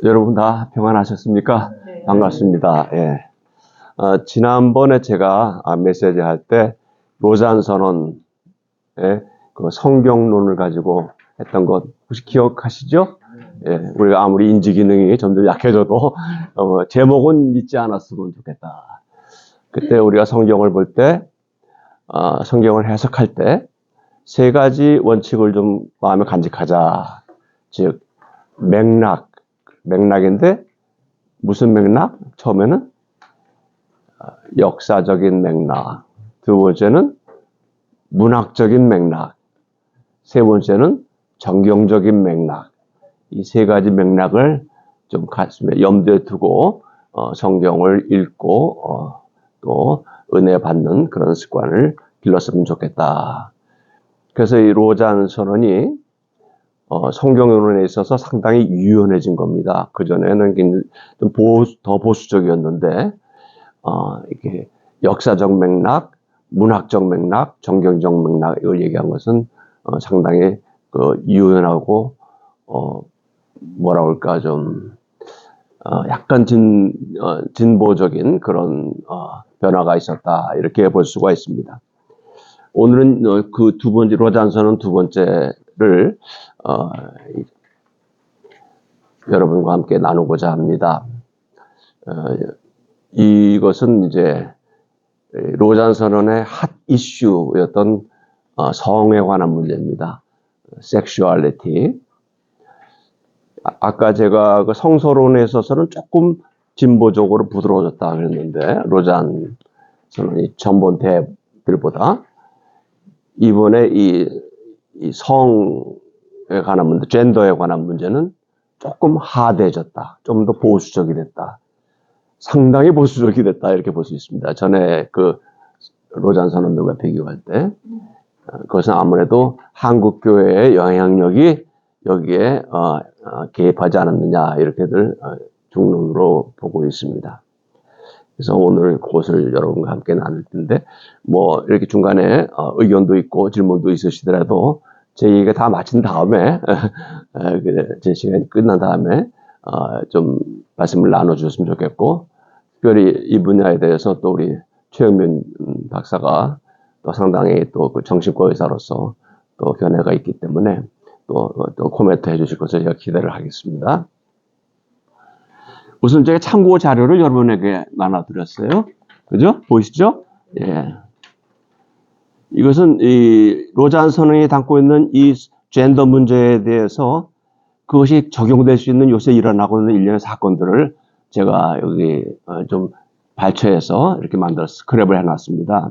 여러분 다 평안하셨습니까? 네. 반갑습니다. 예. 지난번에 제가 메시지 할 때 로잔 선언의 그 성경론을 가지고 했던 것 혹시 기억하시죠? 예. 우리가 아무리 인지 기능이 점점 약해져도 제목은 잊지 않았으면 좋겠다. 그때 우리가 성경을 볼 때, 성경을 해석할 때 세 가지 원칙을 좀 마음에 간직하자. 즉 맥락인데 무슨 맥락? 처음에는 역사적인 맥락, 두 번째는 문학적인 맥락, 세 번째는 정경적인 맥락. 이 세 가지 맥락을 좀 가슴에 염두에 두고 성경을 읽고 또 은혜 받는 그런 습관을 길렀으면 좋겠다. 그래서 이 로잔 선언이 성경론에 있어서 상당히 유연해진 겁니다. 그전에는 좀 더 보수적이었는데, 이렇게 역사적 맥락, 문학적 맥락, 정경적 맥락을 얘기한 것은 상당히 유연하고, 뭐라 그럴까, 좀, 약간 진보적인 그런 변화가 있었다. 이렇게 볼 수가 있습니다. 오늘은 그 두 번째, 로잔 선언 두 번째를 여러분과 함께 나누고자 합니다. 이것은 이제 로잔 선언의 핫 이슈였던 성에 관한 문제입니다. 섹슈얼리티. 아까 제가 그 성서론에 있어서는 조금 진보적으로 부드러워졌다 그랬는데 로잔 선언이 전번들보다 이번에 이 성에 관한 문제, 젠더에 관한 문제는 조금 하대해졌다. 좀 더 보수적이 됐다. 상당히 보수적이 됐다. 이렇게 볼 수 있습니다. 전에 그 로잔 선언들과 비교할 때. 그것은 아무래도 한국 교회의 영향력이 여기에 개입하지 않았느냐 이렇게들 중론으로 보고 있습니다. 그래서 오늘 그것을 여러분과 함께 나눌 텐데 뭐 이렇게 중간에 의견도 있고 질문도 있으시더라도 제 얘기가 다 마친 다음에 제 시간이 끝난 다음에 좀 말씀을 나눠주셨으면 좋겠고 특별히 이 분야에 대해서 또 우리 최영민 박사가 또 상당히 또 그 정신과 의사로서 또 견해가 있기 때문에 또 코멘트 해주실 것을 제가 기대를 하겠습니다. 우선 제가 참고 자료를 여러분에게 나눠드렸어요. 그죠? 보이시죠? 예. 이것은 이 로잔 선언이 담고 있는 이 젠더 문제에 대해서 그것이 적용될 수 있는 요새 일어나고 있는 일련의 사건들을 제가 여기 좀 발췌해서 이렇게 만들어서 스크랩을 해놨습니다.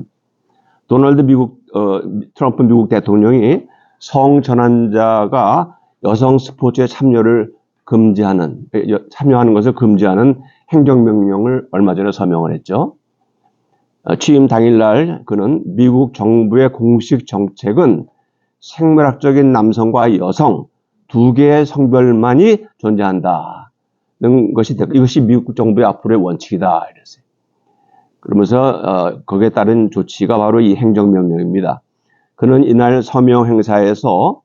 트럼프 미국 대통령이 성전환자가 여성 스포츠에 참여하는 것을 금지하는 행정명령을 얼마 전에 서명을 했죠. 취임 당일날 그는 미국 정부의 공식 정책은 생물학적인 남성과 여성 두 개의 성별만이 존재한다는 것이 이것이 미국 정부의 앞으로의 원칙이다 이랬어요. 그러면서 거기에 따른 조치가 바로 이 행정명령입니다. 그는 이날 서명 행사에서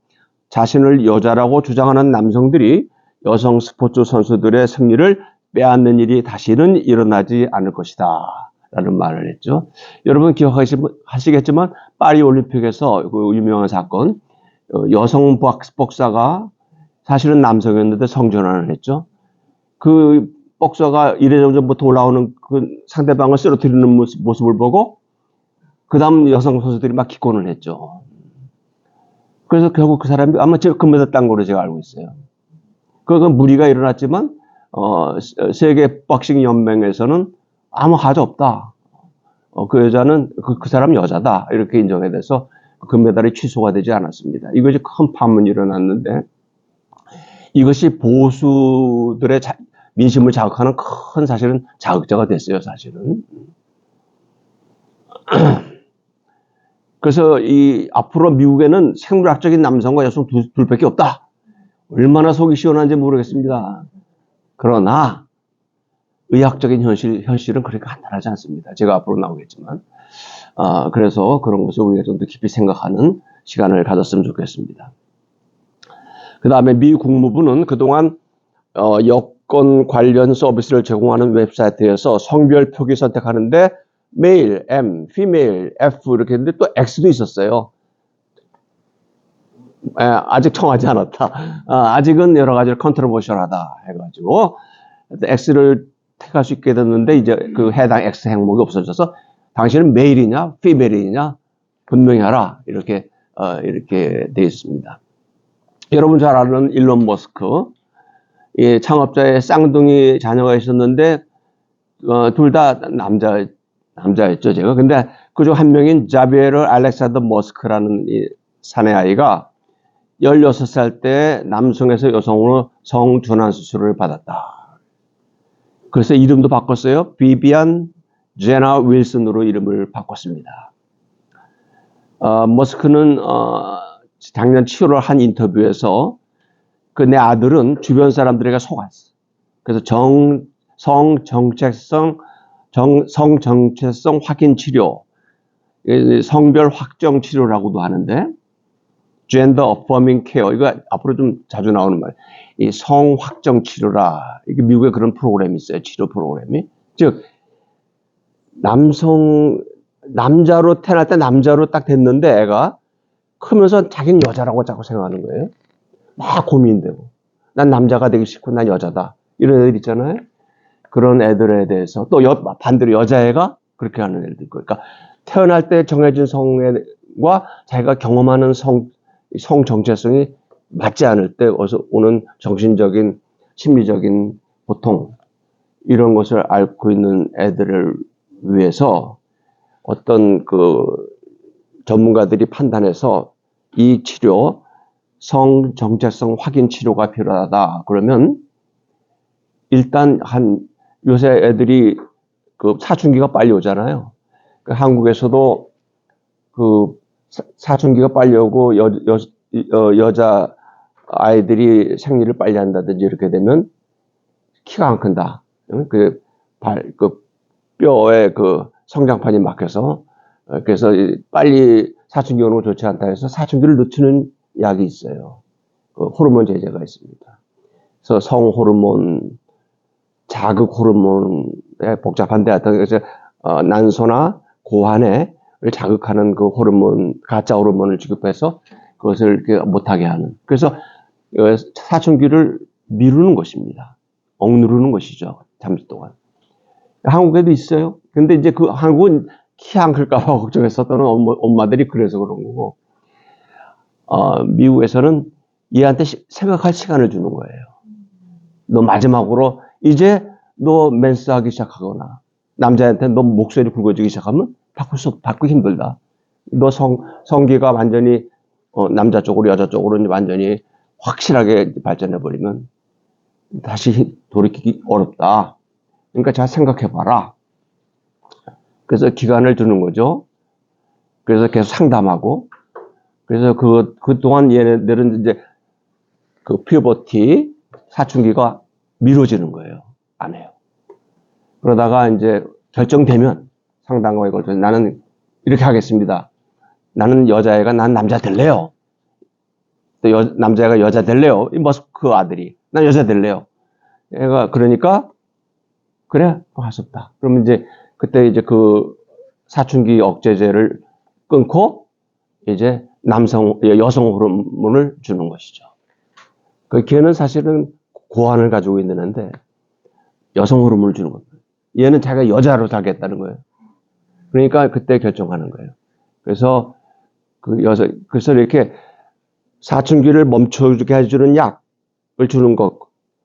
자신을 여자라고 주장하는 남성들이 여성 스포츠 선수들의 승리를 빼앗는 일이 다시는 일어나지 않을 것이다 라는 말을 했죠. 여러분 기억하시겠지만 파리 올림픽에서 그 유명한 사건 여성 복사가 사실은 남성이었는데 성전환을 했죠. 그 복서가 이래저래부터 올라오는 그 상대방을 쓰러뜨리는 모습을 보고 그 다음 여성 선수들이 막 기권을 했죠. 그래서 결국 그 사람이 아마 제가 금메달 딴 거로 제가 알고 있어요. 그건 무리가 일어났지만 세계 박싱 연맹에서는 아무 하자 없다. 그 여자는 그 사람 여자다 이렇게 인정해 돼서 금메달이 취소가 되지 않았습니다. 이것이 큰 파문이 일어났는데 이것이 보수들의 민심을 자극하는 큰 사실은 자극자가 됐어요, 사실은. 그래서 앞으로 미국에는 생물학적인 남성과 여성 둘밖에 없다. 얼마나 속이 시원한지 모르겠습니다. 그러나 의학적인 현실은 그렇게 간단하지 않습니다. 제가 앞으로 나오겠지만. 그래서 그런 것을 우리가 좀 더 깊이 생각하는 시간을 가졌으면 좋겠습니다. 그 다음에 미 국무부는 그동안 결혼 관련 서비스를 제공하는 웹사이트에서 성별 표기 선택하는데 메일, M, female, F 이렇게 했는데 또 X도 있었어요. 아직 청하지 않았다. 아직은 여러 가지를 컨트로버셜하다 해가지고 X를 택할 수 있게 됐는데 이제 그 해당 X 항목이 없어져서 당신은 메일이냐, 피메일이냐 분명히 하라 이렇게 되어 있습니다. 여러분 잘 아는 일론 머스크, 이 창업자의 쌍둥이 자녀가 있었는데 둘 다 남자였죠 제가. 근데 그중 한 명인 자비에르 알렉산더 머스크라는 이 사내 아이가 16살 때 남성에서 여성으로 성전환 수술을 받았다. 그래서 이름도 바꿨어요. 비비안 제나 윌슨으로 이름을 바꿨습니다. 머스크는 작년 7월 한 인터뷰에서 그 내 아들은 주변 사람들에게 속았어. 그래서 성정체성 확인 치료, 성별 확정 치료라고도 하는데, gender affirming care, 이거 앞으로 좀 자주 나오는 말, 이 성 확정 치료라. 이게 미국에 그런 프로그램이 있어요. 치료 프로그램이. 즉, 남자로 태어날 때 남자로 딱 됐는데 애가 크면서 자기는 여자라고 자꾸 생각하는 거예요. 막 고민되고. 난 남자가 되기 싫고 난 여자다. 이런 애들 있잖아요. 그런 애들에 대해서 또 반대로 여자애가 그렇게 하는 애들도 있고. 그러니까 태어날 때 정해진 성과 자기가 경험하는 성 정체성이 맞지 않을 때 오는 정신적인, 심리적인 고통, 이런 것을 앓고 있는 애들을 위해서 어떤 그 전문가들이 판단해서 이 치료, 성 정체성 확인 치료가 필요하다. 그러면 일단 요새 애들이 그 사춘기가 빨리 오잖아요. 그 한국에서도 그 사춘기가 빨리 오고 여자 아이들이 생리를 빨리 한다든지 이렇게 되면 키가 안 큰다. 그 뼈에 그 성장판이 막혀서 그래서 빨리 사춘기 오는 거 좋지 않다 해서 사춘기를 늦추는 약이 있어요. 그 호르몬 제제가 있습니다. 그래서 성호르몬, 자극 호르몬에 복잡한데 하여튼 그래서 난소나 고환에 자극하는 그 호르몬, 가짜 호르몬을 지급해서 그것을 이렇게 못하게 하는. 그래서 사춘기를 미루는 것입니다. 억누르는 것이죠. 잠시 동안. 한국에도 있어요. 근데 이제 그 한국은 키 안 클까봐 걱정했었던 엄마들이 그래서 그런 거고, 미국에서는 얘한테 생각할 시간을 주는 거예요. 너 마지막으로 이제 너 맨스하기 시작하거나 남자한테 너 목소리 굵어지기 시작하면 바꾸기 힘들다. 너 성기가 완전히 남자 쪽으로 여자 쪽으로 완전히 확실하게 발전해 버리면 다시 돌이키기 어렵다. 그러니까 잘 생각해 봐라. 그래서 기간을 두는 거죠. 그래서 계속 상담하고, 그래서 그동안 얘네들은 이제 그 퓨버티, 사춘기가 미뤄지는 거예요. 안 해요. 그러다가 이제 결정되면 상담과에 걸쳐서 나는 이렇게 하겠습니다. 나는 여자애가 난 남자 될래요. 또 남자애가 여자 될래요. 이 머스크 아들이. 난 여자 될래요. 얘가 그러니까 그래, 할 수 없다. 그러면 이제 그때 이제 그 사춘기 억제제를 끊고 이제 여성 호르몬을 주는 것이죠. 그 걔는 사실은 고환을 가지고 있는 애인데 여성 호르몬을 주는 겁니다. 얘는 자기가 여자로 살겠다는 거예요. 그러니까 그때 결정하는 거예요. 그래서 그래서 이렇게 사춘기를 멈춰주게 해주는 약을 주는 것,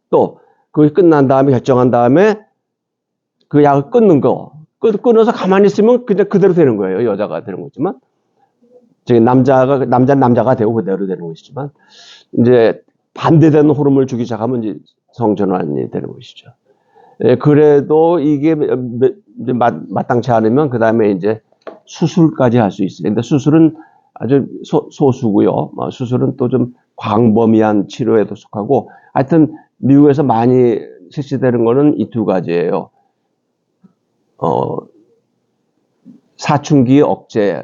또 그게 끝난 다음에 결정한 다음에 그 약을 끊는 거, 끊어서 가만히 있으면 그냥 그대로 되는 거예요. 여자가 되는 거지만, 남자가 되고 그대로 되는 것이지만, 이제 반대되는 호르몬을 주기 시작하면 이제 성전환이 되는 것이죠. 그래도 이게 마땅치 않으면 그 다음에 이제 수술까지 할 수 있어요. 근데 수술은 아주 소수고요. 수술은 또 좀 광범위한 치료에도 속하고, 하여튼 미국에서 많이 실시되는 거는 이 두 가지예요. 사춘기 억제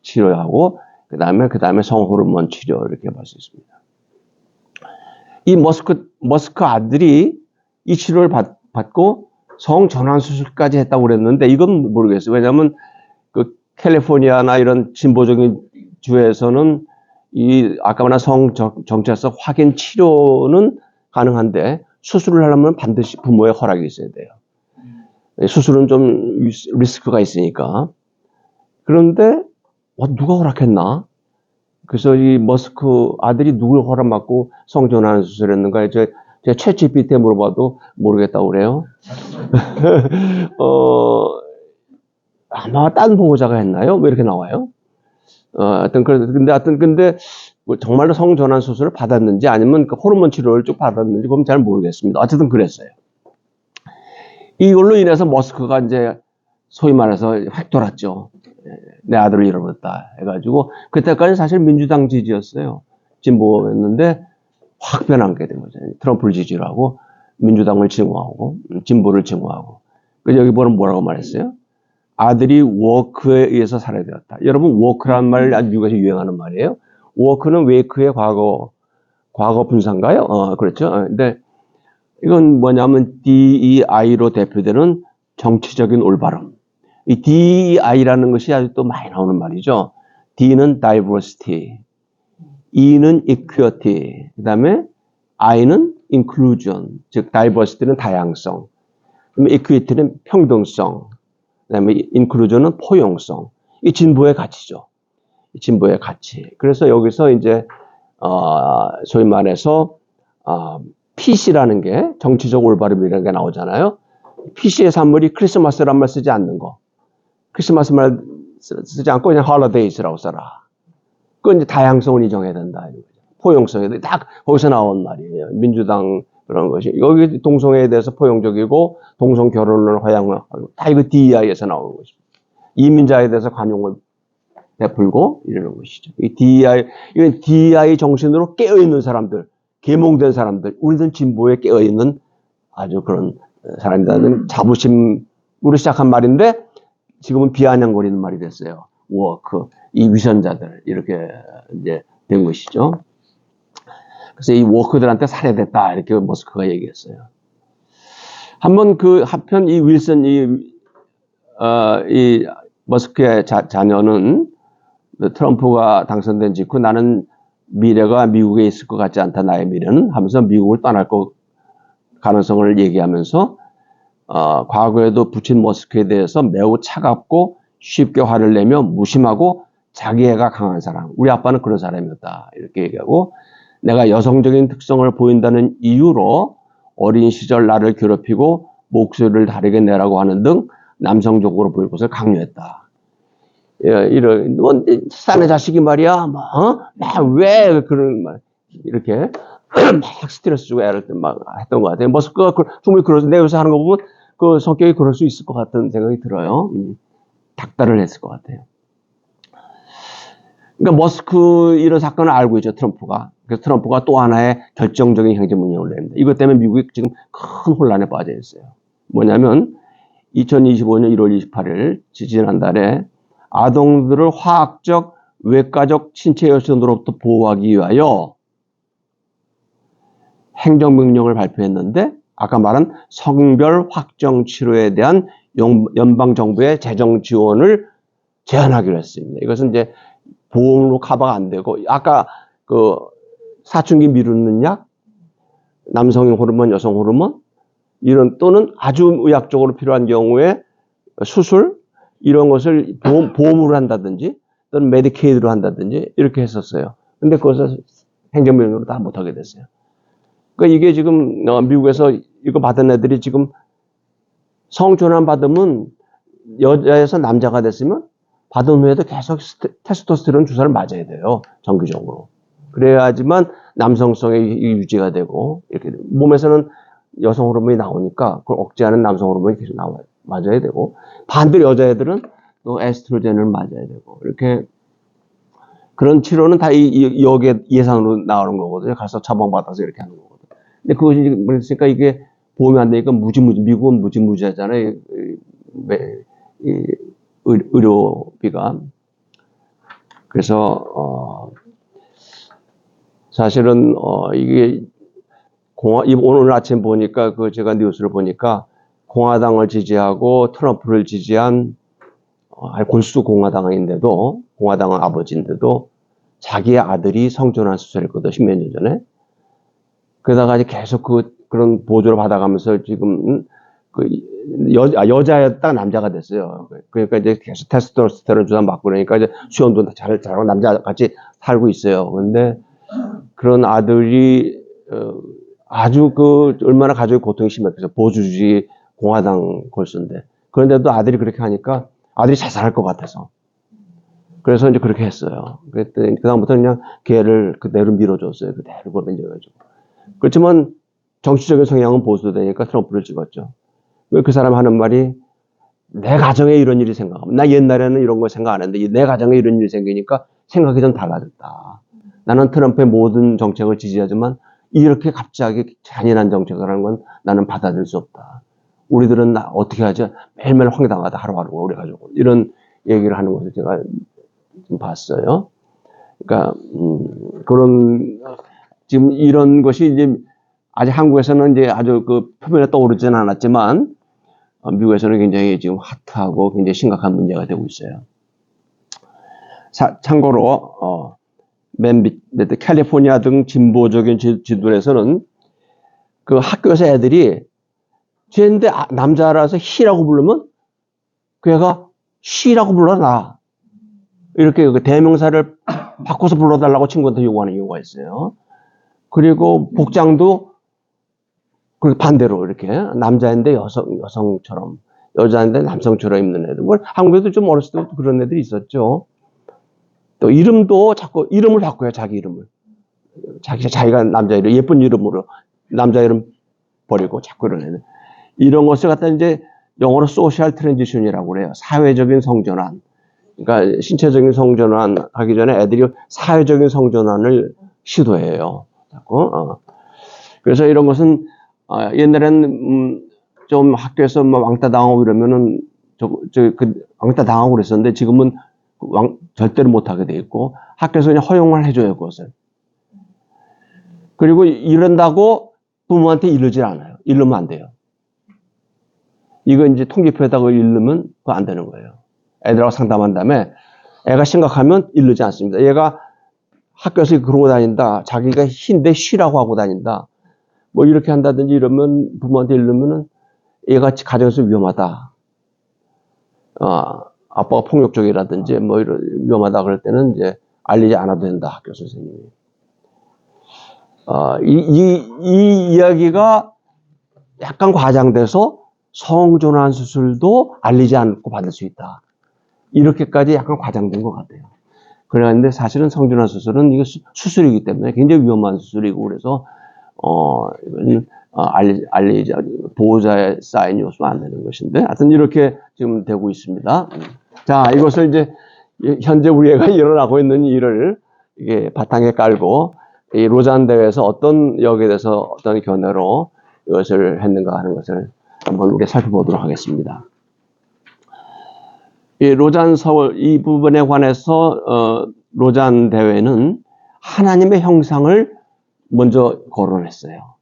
치료하고 그 다음에 성호르몬 치료 이렇게 볼 수 있습니다. 이 머스크 아들이 이 치료를 받고 성전환 수술까지 했다고 그랬는데 이건 모르겠어요. 왜냐하면 그 캘리포니아나 이런 진보적인 주에서는 이 아까 말한 성정체성 확인 치료는 가능한데 수술을 하려면 반드시 부모의 허락이 있어야 돼요. 수술은 좀 리스크가 있으니까. 그런데 누가 허락했나? 그래서 이 머스크 아들이 누굴 허락받고 성전환 수술했는가? 제가 챗GPT에 물어봐도 모르겠다고 그래요. 아마 딴 보호자가 했나요? 뭐 이렇게 나와요. 근데 뭐 정말로 성전환 수술을 받았는지 아니면 그 호르몬 치료를 쭉 받았는지 그건 잘 모르겠습니다. 어쨌든 그랬어요. 이걸로 인해서 머스크가 이제 소위 말해서 획 돌았죠. 내 아들을 잃어버렸다 해가지고 그때까지 사실 민주당 지지였어요. 진보였는데 확 변하게 된 거죠. 트럼프를 지지를 하고 민주당을 증오하고 진보를 증오하고. 그래서 여기 보면 뭐라고 말했어요? 아들이 워크에 의해서 살아야 되었다. 여러분 워크란 말 아주 미국에서 유행하는 말이에요. 워크는 웨이크의 과거 분사인가요? 그렇죠. 근데 이건 뭐냐면 DEI로 대표되는 정치적인 올바름. 이 DEI라는 것이 아주 또 많이 나오는 말이죠. D는 diversity, E는 equity, 그 다음에 I는 inclusion, 즉 diversity는 다양성, 그다음에 equity는 평등성, 그 다음에 inclusion은 포용성. 이 진보의 가치죠. 이 진보의 가치. 그래서 여기서 이제 소위 말해서 PC라는 게 정치적 올바름이라는 게 나오잖아요. PC의 산물이 크리스마스란 말 쓰지 않는 거. 크리스마스 말 쓰지 않고 그냥 holidays라고 써라. 그건 이제 다양성을 인정해야 된다. 포용성에 딱 거기서 나온 말이에요. 민주당 그런 것이. 여기 동성애에 대해서 포용적이고 동성 결혼을 허용하고 다 이거 DEI에서 나오는 것입니다. 이민자에 대해서 관용을 베풀고 이러는 것이죠. 이 DEI, 이건 DEI 정신으로 깨어있는 사람들, 계몽된 사람들, 우리들 진보에 깨어있는 아주 그런 사람이라는 자부심으로 시작한 말인데 지금은 비아냥거리는 말이 됐어요. 워크, 이 위선자들 이렇게 이제 된 것이죠. 그래서 이 워크들한테 살해됐다 이렇게 머스크가 얘기했어요. 한번 그 한편 이 윌슨 이 머스크의 자녀는 트럼프가 당선된 직후 나는 미래가 미국에 있을 것 같지 않다 나의 미래는 하면서 미국을 떠날 가능성을 얘기하면서 과거에도 부친 머스크에 대해서 매우 차갑고 쉽게 화를 내며 무심하고 자기애가 강한 사람. 우리 아빠는 그런 사람이었다. 이렇게 얘기하고 내가 여성적인 특성을 보인다는 이유로 어린 시절 나를 괴롭히고 목소리를 다르게 내라고 하는 등 남성적으로 보일 것을 강요했다. 이런 사내 자식이 말이야. 왜 그런 말 이렇게 막 스트레스 주고 애를 막 했던 것 같아요. 머스크가 충분히 그래서 내 요새 하는 거 보면 그 성격이 그럴 수 있을 것 같은 생각이 들어요. 닥달을 했을 것 같아요. 그러니까 머스크 이런 사건을 알고 있죠, 트럼프가. 그래서 트럼프가 또 하나의 결정적인 행정명령을 냅니다. 이것 때문에 미국이 지금 큰 혼란에 빠져 있어요. 뭐냐면 2025년 1월 28일 지난달에 아동들을 화학적, 외과적 신체 여sion으로부터 보호하기 위하여 행정명령을 발표했는데 아까 말한 성별 확정 치료에 대한 연방정부의 재정 지원을 제한하기로 했습니다. 이것은 이제 보험으로 커버가 안 되고 아까 그 사춘기 미루는 약, 남성 호르몬, 여성 호르몬 이런 또는 아주 의학적으로 필요한 경우에 수술 이런 것을 보험으로 한다든지 또는 메디케이드로 한다든지 이렇게 했었어요. 근데 그것을 행정명령으로 다 못하게 됐어요. 그러니까 이게 지금 미국에서 이거 받은 애들이 지금 성전환 받으면 여자에서 남자가 됐으면 받은 후에도 계속 테스토스테론 주사를 맞아야 돼요. 정기적으로. 그래야지만 남성성이 유지가 되고 이렇게 몸에서는 여성 호르몬이 나오니까 그걸 억제하는 남성 호르몬이 계속 맞아야 되고 반대로 여자애들은 또 에스트로겐을 맞아야 되고 이렇게 그런 치료는 다 여기에 예상으로 나오는 거거든요. 가서 처방받아서 이렇게 하는 거거든요. 근데 그것이 그러니까 이게 보험이 안 되니까 미국은 무지무지하잖아요. 의료비가. 그래서 사실은 이게 오늘 아침 보니까 제가 뉴스를 보니까 공화당을 지지하고 트럼프를 지지한 골수 공화당인데도 공화당 아버지인데도 자기의 아들이 성전환 수술했거든 10몇 년 전에. 그러다가 이제 계속 그런 보조를 받아가면서 지금 여자였다 남자가 됐어요. 그러니까 이제 계속 테스토스테론 주사 맞고 그러니까 이제 수영도 잘하고 남자같이 살고 있어요. 그런데 그런 아들이 아주 얼마나 가족의 고통이 심했겠어요. 보수주의 공화당 골수인데. 그런데도 아들이 그렇게 하니까 아들이 자살할 것 같아서. 그래서 이제 그렇게 했어요. 그랬더니 그다음부터 그냥 걔를 그대로 밀어줬어요. 그대로 걸어내가지고. 그렇지만 정치적인 성향은 보수되니까 트럼프를 찍었죠. 왜 그 사람 하는 말이 내 가정에 이런 일이 생각하면 나 옛날에는 이런 거 생각 안 했는데 내 가정에 이런 일이 생기니까 생각이 좀 달라졌다. 나는 트럼프의 모든 정책을 지지하지만 이렇게 갑자기 잔인한 정책을 하는 건 나는 받아들일 수 없다. 우리들은 어떻게 하죠? 매일매일 황당하다 하루하루가 우리 가지고 이런 얘기를 하는 것을 제가 좀 봤어요. 그러니까 그런 지금 이런 것이 이제 아직 한국에서는 이제 아주 표면에 떠오르지는 않았지만 미국에서는 굉장히 지금 핫하고 굉장히 심각한 문제가 되고 있어요. 참고로 맨 밑에 캘리포니아 등 진보적인 지도에서는 그 학교에서 애들이 쟤인데 남자라서 히라고 부르면 그 애가 쉬라고 불러놔. 이렇게 대명사를 바꿔서 불러달라고 친구한테 요구하는 경우가 있어요. 그리고 복장도 반대로 이렇게 남자인데 여성처럼 여자인데 남성처럼 입는 애들. 한국에도 좀 어렸을 때부터 그런 애들이 있었죠. 또 이름도 자꾸 이름을 바꿔요. 자기 이름을. 자기가 남자 이름 예쁜 이름으로 남자 이름 버리고 자꾸 이런 애들. 이런 것을 갖다 이제 영어로 소셜 트랜지션이라고 그래요. 사회적인 성전환. 그러니까 신체적인 성전환 하기 전에 애들이 사회적인 성전환을 시도해요. 그래서 이런 것은 옛날에는 좀 학교에서 왕따 당하고 이러면은 왕따 당하고 그랬었는데 지금은 절대로 못하게 돼 있고 학교에서 그냥 허용을 해줘요 그것을. 그리고 이런다고 부모한테 이르질 않아요. 이르면 안 돼요. 이거 이제 통지표에다가 이르면 그거 안 되는 거예요. 애들하고 상담한 다음에 애가 심각하면 이르지 않습니다. 얘가 학교에서 그러고 다닌다. 자기가 흰데 쉬라고 하고 다닌다. 뭐 이렇게 한다든지 이러면 부모한테 이르면은 얘가 가정에서 위험하다. 아빠가 폭력적이라든지 뭐 이런 위험하다 그럴 때는 이제 알리지 않아도 된다. 학교 선생님이. 이 이야기가 약간 과장돼서 성전환 수술도 알리지 않고 받을 수 있다. 이렇게까지 약간 과장된 것 같아요. 그런데 사실은 성전환 수술은 이거 수술이기 때문에 굉장히 위험한 수술이고 그래서 이건 알리지 보호자의 사인이 없으면 안 되는 것인데 하여튼 이렇게 지금 되고 있습니다. 자, 이것을 이제 현재 우리 애가 일어나고 있는 일을 이게 바탕에 깔고 이 로잔 대회에서 어떤 여기에 대해서 어떤 견해로 이것을 했는가 하는 것을 한번 우리가 살펴보도록 하겠습니다. 이 로잔 서울 이 부분에 관해서 로잔 대회는 하나님의 형상을 먼저 거론했어요.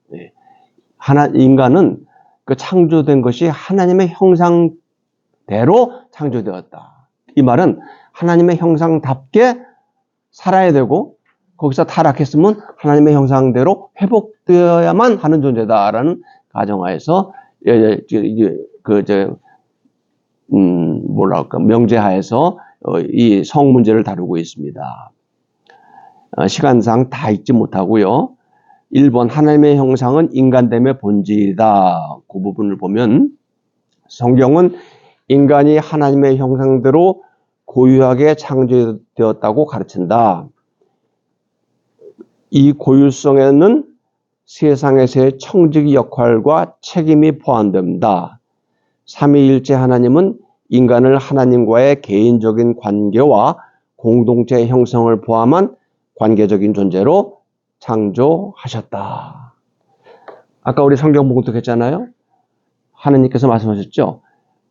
인간은 그 창조된 것이 하나님의 형상대로 창조되었다. 이 말은 하나님의 형상답게 살아야 되고 거기서 타락했으면 하나님의 형상대로 회복되어야만 하는 존재다라는 가정하에서 명제하에서 이 성 문제를 다루고 있습니다. 시간상 다 읽지 못하고요. 1번 하나님의 형상은 인간됨의 본질이다. 그 부분을 보면 성경은 인간이 하나님의 형상대로 고유하게 창조되었다고 가르친다. 이 고유성에는 세상에서의 청지기 역할과 책임이 포함됩니다. 삼위일체 하나님은 인간을 하나님과의 개인적인 관계와 공동체의 형성을 포함한 관계적인 존재로 창조하셨다. 아까 우리 성경 봉독했잖아요. 하나님께서 말씀하셨죠.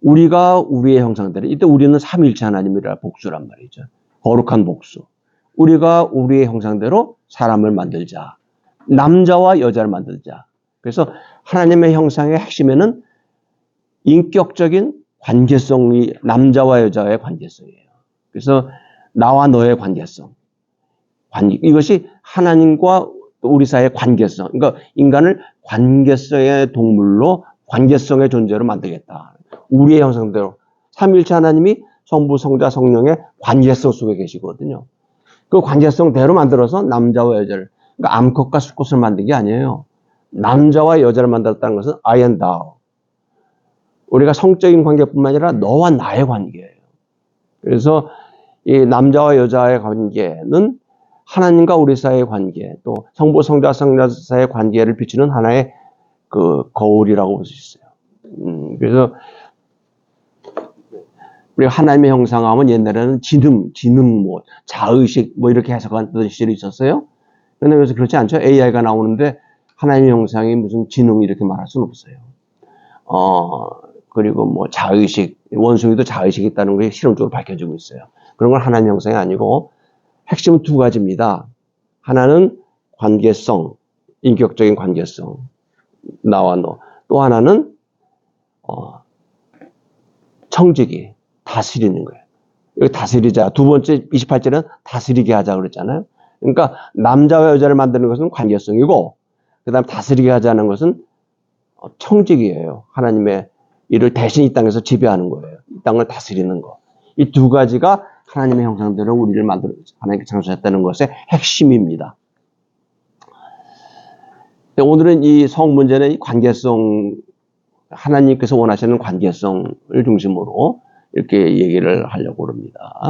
우리가 우리의 형상대로, 이때 우리는 삼위일체 하나님이라 복수란 말이죠. 거룩한 복수. 우리가 우리의 형상대로 사람을 만들자. 남자와 여자를 만들자. 그래서 하나님의 형상의 핵심에는 인격적인 관계성이 남자와 여자의 관계성이에요. 그래서 나와 너의 관계성. 이것이 하나님과 우리 사이의 관계성. 그러니까 인간을 관계성의 동물로 관계성의 존재로 만들겠다. 우리의 형상대로. 삼위일체 하나님이 성부, 성자, 성령의 관계성 속에 계시거든요. 그 관계성대로 만들어서 남자와 여자를, 그러니까 암컷과 수컷을 만든 게 아니에요. 남자와 여자를 만들었다는 것은 I and thou. 우리가 성적인 관계뿐만 아니라 너와 나의 관계예요. 그래서 이 남자와 여자의 관계는 하나님과 우리 사이의 관계, 또 성부, 성자, 성자 사이의 관계를 비추는 하나의 그 거울이라고 볼 수 있어요. 그래서 우리가 하나님의 형상하면 옛날에는 지능, 뭐 자의식 뭐 이렇게 해석하던 시절이 있었어요. 그런데 그래서 그렇지 않죠. AI가 나오는데 하나님의 형상이 무슨 지능 이렇게 말할 수는 없어요. 그리고 뭐 자의식, 원숭이도 자의식이 있다는 게 실험적으로 밝혀지고 있어요. 그런 건 하나님의 형상이 아니고 핵심은 두 가지입니다. 하나는 관계성, 인격적인 관계성, 나와 너. 또 하나는 청지기, 다스리는 거예요. 여기 다스리자. 두 번째 28절은 다스리게 하자 그랬잖아요. 그러니까 남자와 여자를 만드는 것은 관계성이고 그 다음 다스리게 하자는 것은 청직이에요. 하나님의 일을 대신 이 땅에서 지배하는 거예요. 이 땅을 다스리는 거. 이 두 가지가 하나님의 형상대로 우리를 만들어 하나님께 창조했다는 것의 핵심입니다. 오늘은 이 성 문제는 이 관계성, 하나님께서 원하시는 관계성을 중심으로 이렇게 얘기를 하려고 합니다.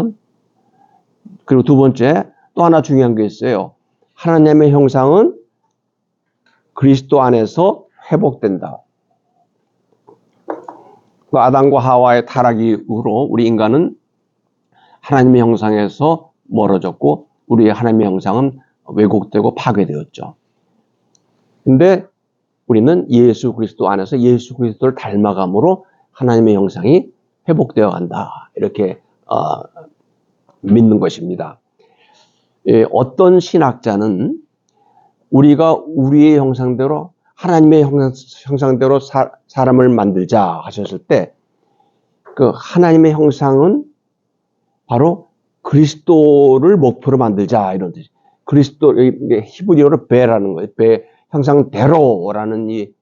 그리고 두 번째, 또 하나 중요한 게 있어요. 하나님의 형상은 그리스도 안에서 회복된다. 아담과 하와의 타락 이후로 우리 인간은 하나님의 형상에서 멀어졌고 우리의 하나님의 형상은 왜곡되고 파괴되었죠. 근데 우리는 예수 그리스도 안에서 예수 그리스도를 닮아감으로 하나님의 형상이 회복되어 간다. 이렇게 믿는 것입니다. 어떤 신학자는 우리가 우리의 형상대로 하나님의 형상대로 사람을 만들자 하셨을 때 그 하나님의 형상은 바로 그리스도를 목표로 만들자 이런 뜻이. 그리스도 히브리어로 베라는 거예요. 베 형상대로라는 이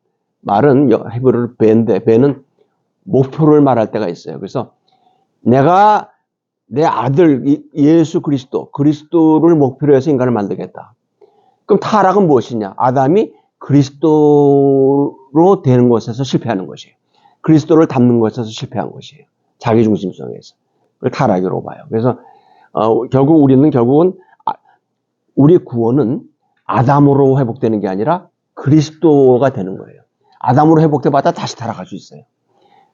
말은 히브리어로 베인데 베는 목표를 말할 때가 있어요. 그래서 내가 내 아들 예수 그리스도를 목표로 해서 인간을 만들겠다. 그럼 타락은 무엇이냐? 아담이 그리스도로 되는 것에서 실패하는 것이에요. 그리스도를 닮는 것에서 실패한 것이에요. 자기중심성에서. 그걸 타락이라고 봐요. 그래서 결국은 우리 구원은 아담으로 회복되는 게 아니라 그리스도가 되는 거예요. 아담으로 회복되다가 다시 타락할 수 있어요.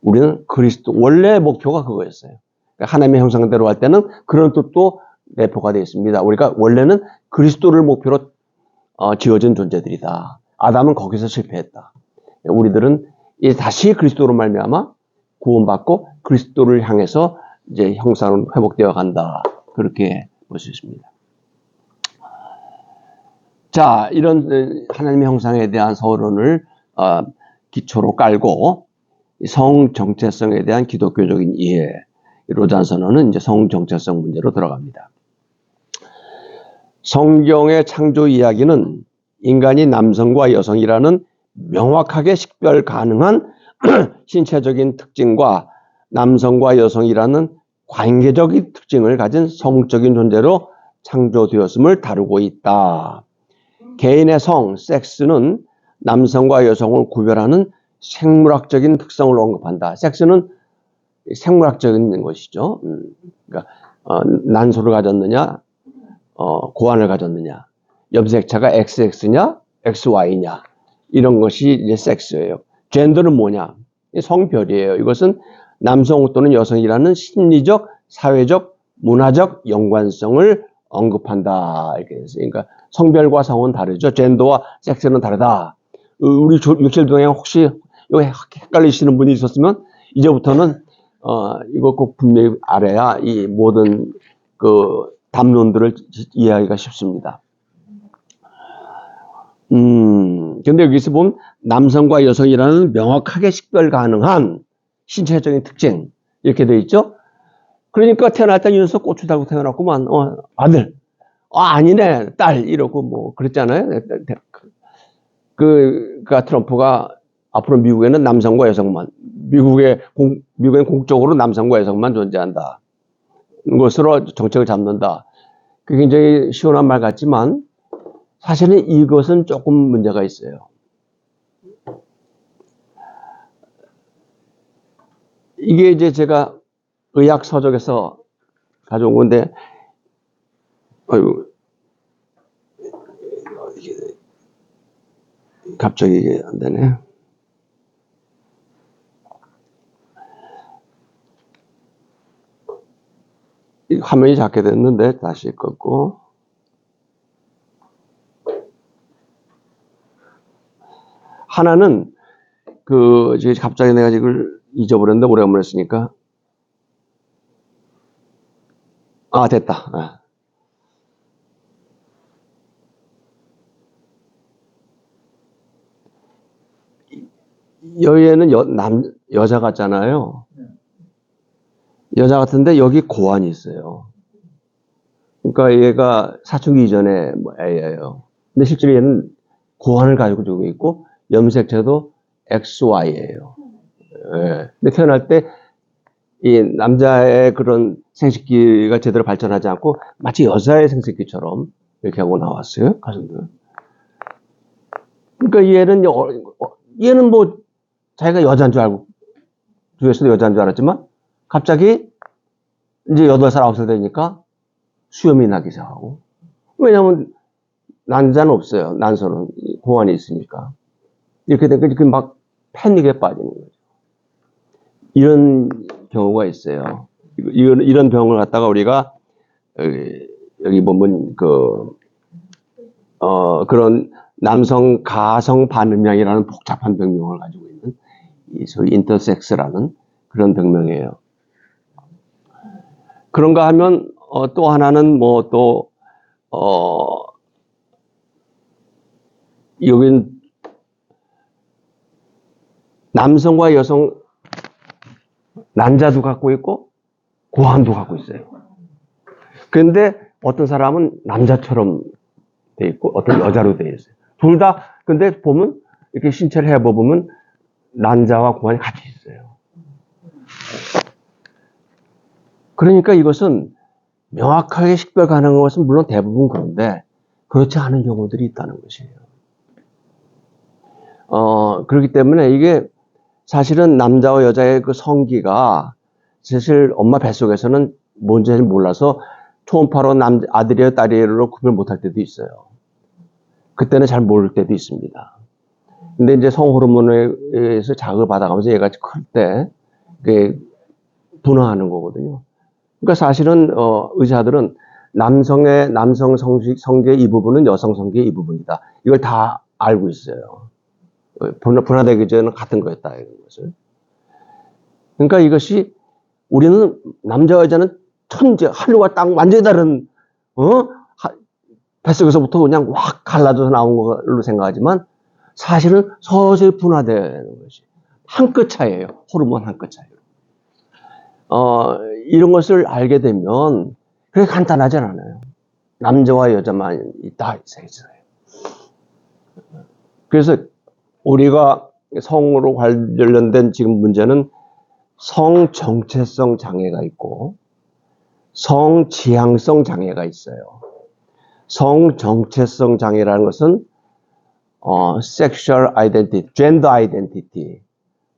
우리는 그리스도, 원래 목표가 그거였어요. 그러니까 하나님의 형상대로 할 때는 그런 뜻도 내포가 되어 있습니다. 우리가 원래는 그리스도를 목표로 지어진 존재들이다. 아담은 거기서 실패했다. 우리들은 이제 다시 그리스도로 말미암아 구원받고 그리스도를 향해서 이제 형상은 회복되어 간다. 그렇게 볼 수 있습니다. 자, 이런 하나님의 형상에 대한 서론을 기초로 깔고 성 정체성에 대한 기독교적인 이해, 로잔 선언은 이제 성 정체성 문제로 들어갑니다. 성경의 창조 이야기는 인간이 남성과 여성이라는 명확하게 식별 가능한 신체적인 특징과 남성과 여성이라는 관계적인 특징을 가진 성적인 존재로 창조되었음을 다루고 있다. 개인의 성, 섹스는 남성과 여성을 구별하는 생물학적인 특성을 언급한다. 섹스는 생물학적인 것이죠. 그러니까 난소를 가졌느냐, 고환을 가졌느냐, 염색체가 XX냐, XY냐 이런 것이 이제 섹스예요. 젠더는 뭐냐? 성별이에요. 이것은 남성 또는 여성이라는 심리적, 사회적, 문화적 연관성을 언급한다. 이렇게 했어요. 그러니까 성별과 성은 다르죠. 젠더와 섹스는 다르다. 우리 육실동에 혹시 이거 헷갈리시는 분이 있었으면 이제부터는 이거 꼭 분명히 알아야 이 모든 그 담론들을 이해하기가 쉽습니다. 근데 여기서 보면 남성과 여성이라는 명확하게 식별 가능한 신체적인 특징 이렇게 돼 있죠. 그러니까 태어날 때 이 녀석 고추 달고 태어났구만. 아들. 아니네 딸 이러고 뭐 그랬잖아요. 그러니까 트럼프가 앞으로 미국에는 남성과 여성만 미국엔 공적으로 남성과 여성만 존재한다. 것으로 정책을 잡는다. 그게 굉장히 시원한 말 같지만 사실은 이것은 조금 문제가 있어요. 이게 이제 제가 의학 서적에서 가져온 건데, 갑자기 이게 안 되네. 화면이 작게 됐는데 다시 껐고. 하나는 이제 갑자기 내가 이걸 잊어버렸는데 오래간만에 쓰니까 됐다. 여기에는 여자 같잖아요. 여자 같은데 여기 고환이 있어요. 그러니까 얘가 사춘기 이전에 애예요. 근데 실제로 얘는 고환을 가지고 있고 염색체도 XY예요. 예. 근데 태어날 때 이 남자의 그런 생식기가 제대로 발전하지 않고 마치 여자의 생식기처럼 이렇게 하고 나왔어요. 가슴들. 그러니까 얘는 뭐 자기가 여자인 줄 알고 주위에서도 여자인 줄 알았지만 갑자기 이제 8살, 9살 되니까 수염이 나기 시작하고. 왜냐면 남자는 없어요. 난소는 고환이 있으니까. 이렇게 되니까 막 패닉에 빠지는 거죠. 이런 경우가 있어요. 이런 병을 갖다가 우리가 여기 보면 그런 남성 가성 반음량이라는 복잡한 병명을 가지고 있는 소위 인터섹스라는 그런 병명이에요. 그런가 하면 또 하나는 여긴 남성과 여성 난자도 갖고 있고 고환도 갖고 있어요. 그런데 어떤 사람은 남자처럼 돼 있고 어떤 여자로 돼 있어요. 둘 다 근데 보면 이렇게 신체를 해보면 난자와 고환이 같이 있어요. 그러니까 이것은 명확하게 식별 가능한 것은 물론 대부분 그런데 그렇지 않은 경우들이 있다는 것이에요. 그렇기 때문에 이게 사실은 남자와 여자의 그 성기가 사실 엄마 뱃속에서는 뭔지 몰라서 초음파로 아들이에요, 딸이에요로 구별 못할 때도 있어요. 그때는 잘 모를 때도 있습니다. 근데 이제 성호르몬에 의해서 자극을 받아가면서 얘가 클 때 분화하는 거거든요. 그러니까 사실은 의사들은 남성 성기의 이 부분은 여성 성기의 이 부분이다. 이걸 다 알고 있어요. 분화되기 전에는 같은 거였다 이런 것을. 그러니까 이것이 우리는 남자와 여자는 천재 하늘과 땅 완전히 다른 뱃속에서부터 그냥 확 갈라져서 나온 걸로 생각하지만 사실은 서서히 분화되는 것이 한 끗 차이예요. 호르몬 한 끗 차이로. 이런 것을 알게 되면 그렇게 간단하지 않아요. 남자와 여자만 있다 있어요. 그래서 우리가 성으로 관련된 지금 문제는 성정체성 장애가 있고 성지향성 장애가 있어요. 성정체성 장애라는 것은 sexual identity, gender identity,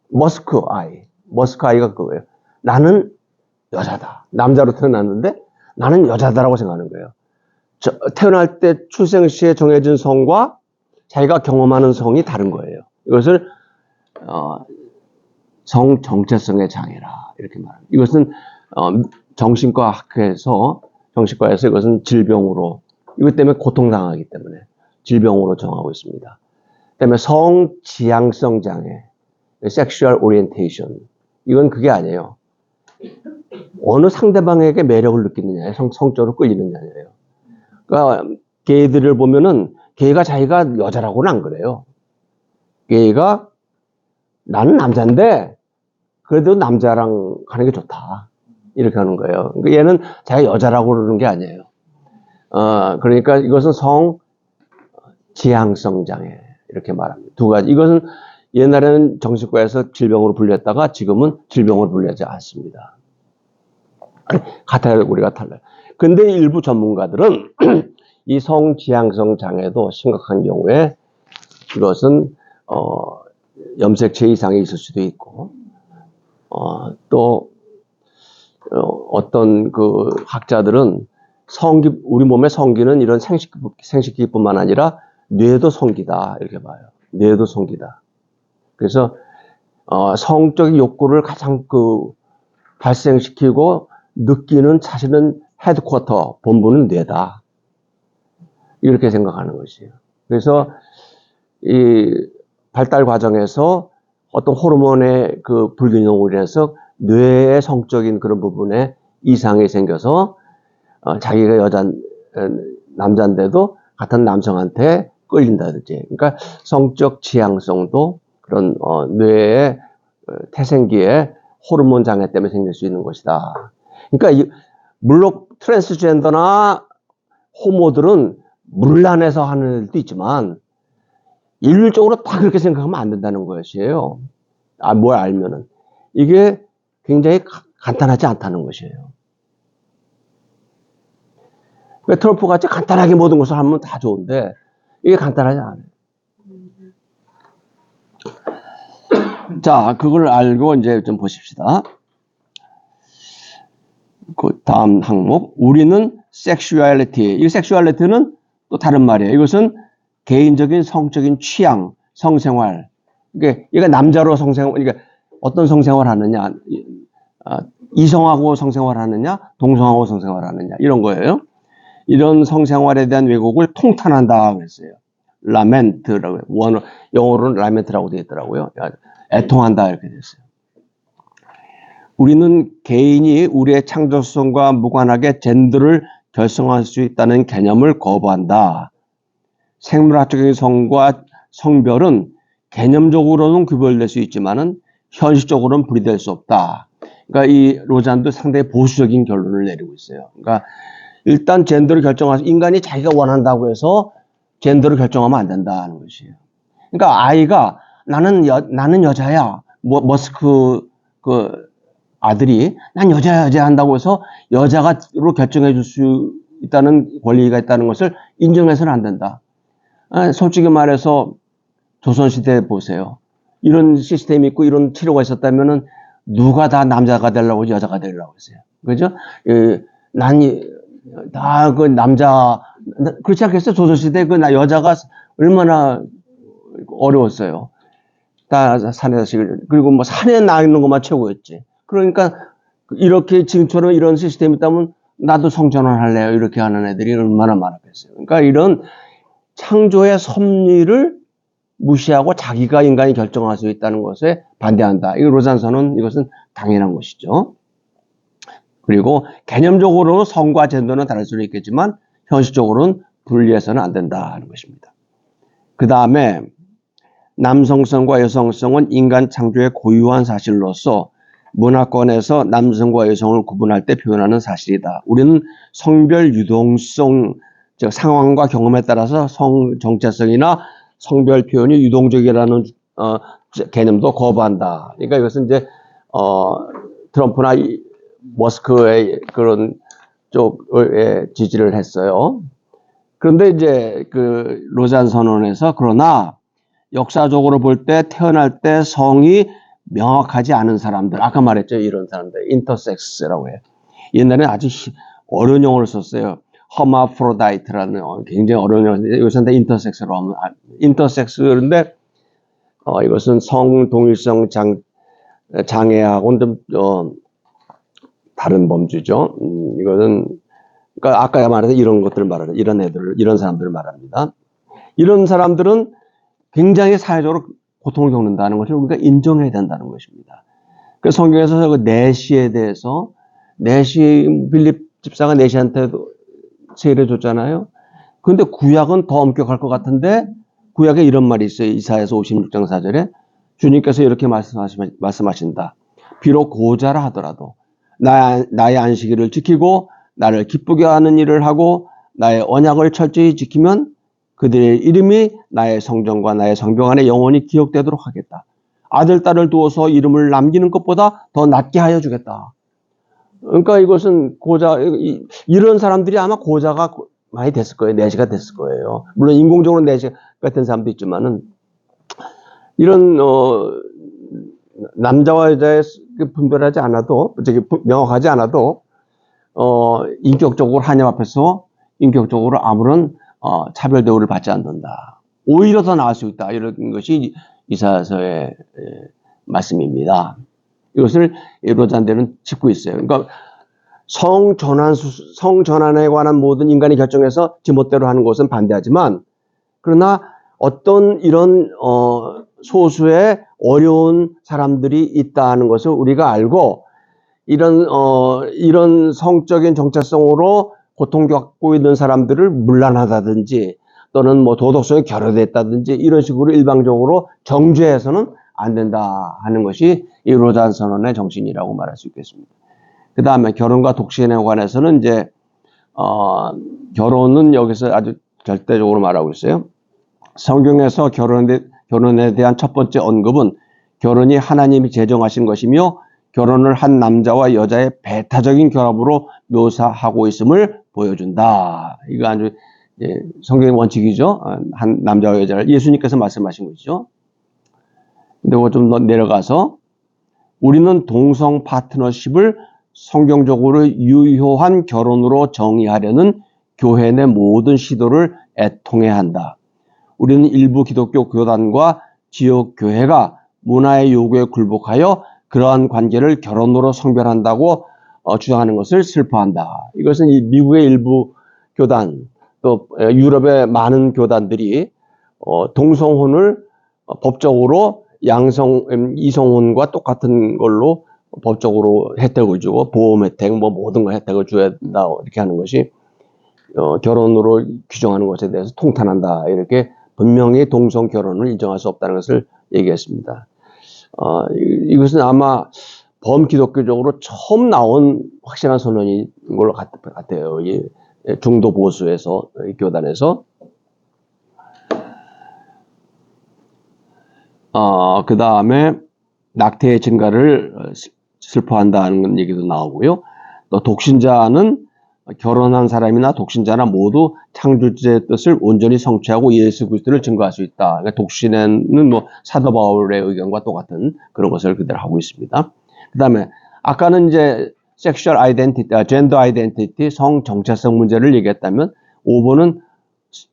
머스크 아이가 그거예요. 나는 여자다. 남자로 태어났는데 나는 여자다라고 생각하는 거예요. 태어날 때 출생 시에 정해진 성과 자기가 경험하는 성이 다른 거예요. 이것을 성정체성의 장애라 이렇게 말합니다. 이것은 정신과에서 이것은 질병으로 이것 때문에 고통당하기 때문에 질병으로 정하고 있습니다. 그다음에 성지향성 장애, sexual orientation 이건 그게 아니에요. 어느 상대방에게 매력을 느끼느냐, 성적으로 끌리느냐예요. 그러니까 게이들을 보면은 게이가 자기가 여자라고는 안 그래요. 얘가 나는 남자인데 그래도 남자랑 가는 게 좋다. 이렇게 하는 거예요. 그러니까 얘는 자기가 여자라고 그러는 게 아니에요. 그러니까 이것은 성 지향성 장애 이렇게 말합니다. 두 가지. 이것은 옛날에는 정신과에서 질병으로 분류했다가 지금은 질병으로 분류하지 않습니다. 카테고리가 달라요. 근데 일부 전문가들은 이 성지향성 장애도 심각한 경우에 이것은 염색체 이상이 있을 수도 있고 또 어떤 그 학자들은 우리 몸의 성기는 이런 생식기뿐만 아니라 뇌도 성기다 이렇게 봐요. 뇌도 성기다. 그래서 성적인 욕구를 가장 발생시키고 느끼는 사실은 헤드쿼터 본부는 뇌다. 이렇게 생각하는 것이에요. 그래서 이 발달 과정에서 어떤 호르몬의 그 불균형으로 인해서 뇌의 성적인 그런 부분에 이상이 생겨서 자기가 남자인데도 같은 남성한테 끌린다든지. 그러니까 성적 지향성도 그런 뇌의 태생기에 호르몬 장애 때문에 생길 수 있는 것이다. 그러니까 물론 트랜스젠더나 호모들은 물란해서 하는 일도 있지만 일률적으로 다 그렇게 생각하면 안 된다는 것이에요. 뭘 알면은. 이게 굉장히 간단하지 않다는 것이에요. 트럼프 같이 간단하게 모든 것을 하면 다 좋은데 이게 간단하지 않아요. 자, 그걸 알고 이제 좀 보십시다. 그 다음 항목. 우리는 섹슈얼리티. 이 섹슈얼리티는 또 다른 말이에요. 이것은 개인적인 성적인 취향, 성생활. 그러니까 얘가 남자로 성생활, 그러니까 어떤 성생활 하느냐, 이성하고 성생활 하느냐, 동성하고 성생활 하느냐, 이런 거예요. 이런 성생활에 대한 왜곡을 통탄한다 그랬어요. 라멘트라고요. 영어로는 라멘트라고 되어 있더라고요. 애통한다 이렇게 됐어요. 우리는 개인이 우리의 창조성과 무관하게 젠더를 결성할 수 있다는 개념을 거부한다. 생물학적인 성과 성별은 개념적으로는 구별될 수 있지만은 현실적으로는 분리될 수 없다. 그러니까 이 로잔도 상당히 보수적인 결론을 내리고 있어요. 그러니까 일단 젠더를 결정하서 인간이 자기가 원한다고 해서 젠더를 결정하면 안 된다는 것이에요. 그러니까 아이가 나는 여자야. 머스크 그 아들이 난 여자 한다고 해서 여자가로 결정해 줄 수 있다는 권리가 있다는 것을 인정해서는 안 된다. 솔직히 말해서 조선시대 보세요. 이런 시스템이 있고 이런 치료가 있었다면은 누가 다 남자가 되려고 여자가 되려고 했어요. 그죠? 다 그 남자, 그렇지 않겠어요? 조선시대 그 여자가 얼마나 어려웠어요. 다 산에서, 그리고 뭐 산에 나 있는 것만 최고였지. 그러니까 이렇게 지금처럼 이런 시스템이 있다면 나도 성전환 할래요. 이렇게 하는 애들이 얼마나 많았겠어요. 그러니까 이런 창조의 섭리를 무시하고 자기가 인간이 결정할 수 있다는 것에 반대한다. 이 로잔선언 이것은 당연한 것이죠. 그리고 개념적으로 성과 젠더는 다를 수는 있겠지만 현실적으로는 분리해서는 안 된다는 것입니다. 그 다음에 남성성과 여성성은 인간 창조의 고유한 사실로서 문화권에서 남성과 여성을 구분할 때 표현하는 사실이다. 우리는 성별 유동성, 즉 상황과 경험에 따라서 성 정체성이나 성별 표현이 유동적이라는 개념도 거부한다. 그러니까 이것은 이제 트럼프나 머스크의 그런 쪽에 지지를 했어요. 그런데 이제 그 로잔 선언에서 그러나 역사적으로 볼 때 태어날 때 성이 명확하지 않은 사람들, 아까 말했죠. 이런 사람들, 인터섹스라고 해요. 옛날에는 아주 어려운 용어를 썼어요. 허마프로다이트라는 굉장히 어려운 용어인데 요새는 인터섹스로 하면 인터섹스인데 이것은 성동일성 장애하고는 좀 다른 범주죠. 이것은 그러니까 아까 말했던 이런 것들을 말하는 이런 사람들을 말합니다. 이런 사람들은 굉장히 사회적으로 고통을 겪는다는 것을 우리가 인정해야 된다는 것입니다. 그 성경에서 그 내시에 대해서 빌립 집사가 내시한테도 세례 줬잖아요. 그런데 구약은 더 엄격할 것 같은데 구약에 이런 말이 있어요. 이사야서 56장 4절에 주님께서 이렇게 말씀하신다. 비록 고자라 하더라도 나의 안식일을 지키고 나를 기쁘게 하는 일을 하고 나의 언약을 철저히 지키면 그들의 이름이 나의 성전과 나의 성벽 안에 영원히 기억되도록 하겠다. 아들, 딸을 두어서 이름을 남기는 것보다 더 낫게 하여 주겠다. 그러니까 이것은 이런 사람들이 아마 고자가 많이 됐을 거예요. 내시가 됐을 거예요. 물론 인공적으로 내시 같은 사람도 있지만은 이런 남자와 여자의 분별하지 않아도 명확하지 않아도 인격적으로 하나님 앞에서 인격적으로 아무런 차별 대우를 받지 않는다. 오히려 더 나을 수 있다. 이런 것이 이사야서의 말씀입니다. 이것을 예루살렘대는 짚고 있어요. 그러니까 성전환에 관한 모든 인간이 결정해서 지멋대로 하는 것은 반대하지만, 그러나 어떤 이런 소수의 어려운 사람들이 있다는 것을 우리가 알고 이런 성적인 정체성으로 고통받고 있는 사람들을 문란하다든지 또는 뭐 도덕성이 결여됐다든지 이런 식으로 일방적으로 정죄해서는 안 된다 하는 것이 이 로잔 선언의 정신이라고 말할 수 있겠습니다. 그 다음에 결혼과 독신에 관해서는 이제 결혼은 여기서 아주 절대적으로 말하고 있어요. 성경에서 결혼에 대한 첫 번째 언급은 결혼이 하나님이 제정하신 것이며 결혼을 한 남자와 여자의 배타적인 결합으로 묘사하고 있음을 보여준다. 이거 아주 성경의 원칙이죠. 한 남자와 여자를 예수님께서 말씀하신 것이죠. 근데 좀 더 내려가서 우리는 동성 파트너십을 성경적으로 유효한 결혼으로 정의하려는 교회 내 모든 시도를 애통해야 한다. 우리는 일부 기독교 교단과 지역 교회가 문화의 요구에 굴복하여 그러한 관계를 결혼으로 성별한다고 주장하는 것을 슬퍼한다. 이것은 미국의 일부 교단, 또 유럽의 많은 교단들이 동성혼을 법적으로 이성혼과 똑같은 걸로 법적으로 혜택을 주고 보험 혜택, 뭐 모든 거 혜택을 줘야 된다 이렇게 하는 것이 결혼으로 규정하는 것에 대해서 통탄한다. 이렇게 분명히 동성 결혼을 인정할 수 없다는 것을 얘기했습니다. 이것은 아마 범기독교적으로 처음 나온 확실한 선언인 걸로 같아요. 중도 보수에서, 교단에서. 그 다음에 낙태의 증가를 슬퍼한다는 얘기도 나오고요. 또 독신자는 결혼한 사람이나 독신자나 모두 창조주의 뜻을 온전히 성취하고 예수 그리스도를 증거할 수 있다. 그러니까 독신에는 뭐 사도 바울의 의견과 똑같은 그런 것을 그대로 하고 있습니다. 그 다음에 아까는 이제 섹슈얼 아이덴티티, 젠더 아이덴티티, 성 정체성 문제를 얘기했다면 5번은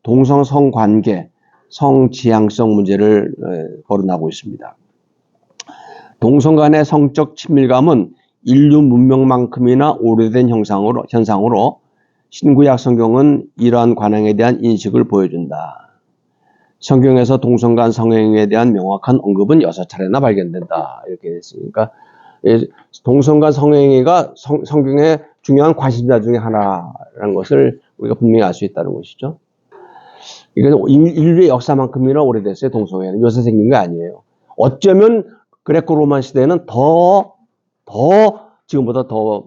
동성 성관계, 성지향성 문제를 거론하고 있습니다. 동성 간의 성적 친밀감은 인류 문명만큼이나 오래된 현상으로 신구약 성경은 이러한 관행에 대한 인식을 보여준다. 성경에서 동성 간 성행위에 대한 명확한 언급은 6차례나 발견된다. 이렇게 됐으니까 동성 간 성행위가 성경의 중요한 관심사 중에 하나라는 것을 우리가 분명히 알 수 있다는 것이죠. 이건 인류의 역사만큼이나 오래됐어요. 동성애는 요새 생긴 게 아니에요. 어쩌면 그레코 로만 시대에는 더 지금보다 더